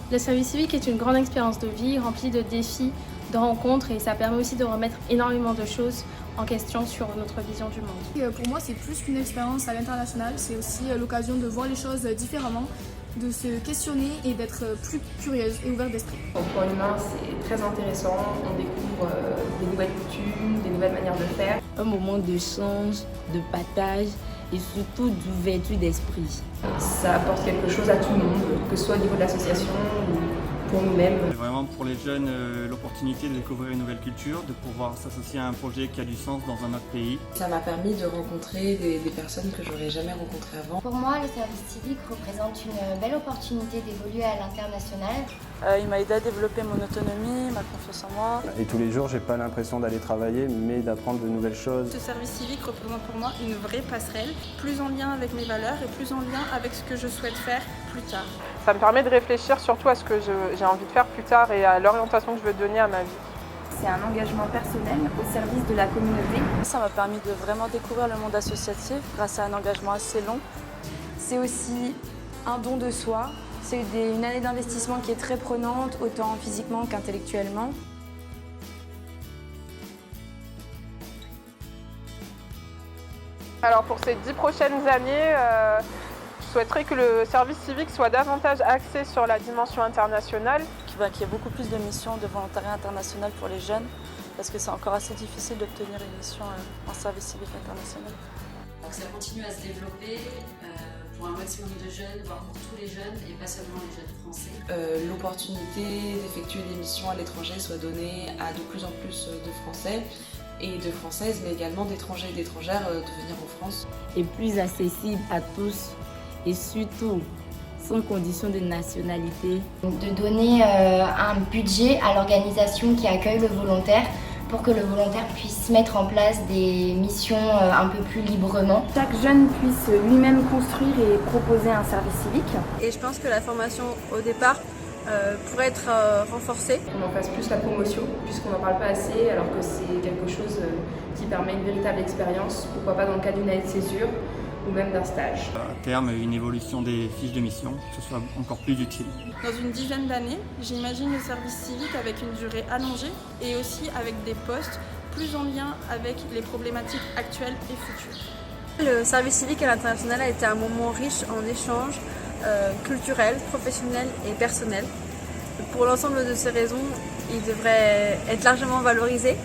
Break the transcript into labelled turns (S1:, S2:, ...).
S1: Le service civique est une grande expérience de vie remplie de défis, de rencontres et ça permet aussi de remettre énormément de choses en question sur notre vision du monde.
S2: Pour moi, c'est plus qu'une expérience à l'international, c'est aussi l'occasion de voir les choses différemment, de se questionner et d'être plus curieuse et ouverte d'esprit.
S3: Au point humain, c'est très intéressant, on découvre des nouvelles coutumes, des nouvelles manières de faire.
S4: Un moment de change, de partage et surtout d'ouverture d'esprit.
S3: Ça apporte quelque chose à tout le monde, que ce soit au niveau de l'association ou pour nous-mêmes.
S5: C'est vraiment pour les jeunes l'opportunité de découvrir une nouvelle culture, de pouvoir s'associer à un projet qui a du sens dans un autre pays.
S6: Ça m'a permis de rencontrer des personnes que j'aurais jamais rencontrées avant.
S7: Pour moi, le service civique représente une belle opportunité d'évoluer à l'international.
S8: Il m'a aidé à développer mon autonomie, ma confiance en moi.
S9: Et tous les jours, j'ai pas l'impression d'aller travailler, mais d'apprendre de nouvelles choses.
S10: Ce service civique représente pour moi une vraie passerelle, plus en lien avec mes valeurs et plus en lien avec ce que je souhaite faire plus tard.
S11: Ça me permet de réfléchir surtout à ce que j'ai envie de faire plus tard et à l'orientation que je veux donner à ma vie.
S12: C'est un engagement personnel au service de la communauté.
S8: Ça m'a permis de vraiment découvrir le monde associatif grâce à un engagement assez long.
S13: C'est aussi un don de soi. C'est une année d'investissement qui est très prenante, autant physiquement qu'intellectuellement.
S11: Alors pour ces 10 prochaines années, je souhaiterais que le service civique soit davantage axé sur la dimension internationale.
S8: Qu'il y ait beaucoup plus de missions de volontariat international pour les jeunes, parce que c'est encore assez difficile d'obtenir une mission en service civique international.
S14: Donc ça continue à se développer pour un maximum de jeunes, voire pour tous les jeunes et pas seulement les jeunes français.
S6: L'opportunité d'effectuer des missions à l'étranger soit donnée à de plus en plus de Français et de Françaises, mais également d'étrangers et d'étrangères de venir en France.
S4: Et plus accessible à tous et surtout sans condition de nationalité.
S7: De donner un budget à l'organisation qui accueille le volontaire pour que le volontaire puisse mettre en place des missions un peu plus librement.
S12: Chaque jeune puisse lui-même construire et proposer un service civique.
S10: Et je pense que la formation au départ pourrait être renforcée.
S3: On en fasse plus la promotion puisqu'on n'en parle pas assez alors que c'est quelque chose qui permet une véritable expérience, pourquoi pas dans le cadre d'une année de césure ou même d'un stage.
S5: À terme, une évolution des fiches de mission, que ce soit encore plus utile.
S10: Dans une dizaine d'années, j'imagine le service civique avec une durée allongée et aussi avec des postes plus en lien avec les problématiques actuelles et futures.
S12: Le service civique à l'international a été un moment riche en échanges culturels, professionnels et personnels. Pour l'ensemble de ces raisons, il devrait être largement valorisé.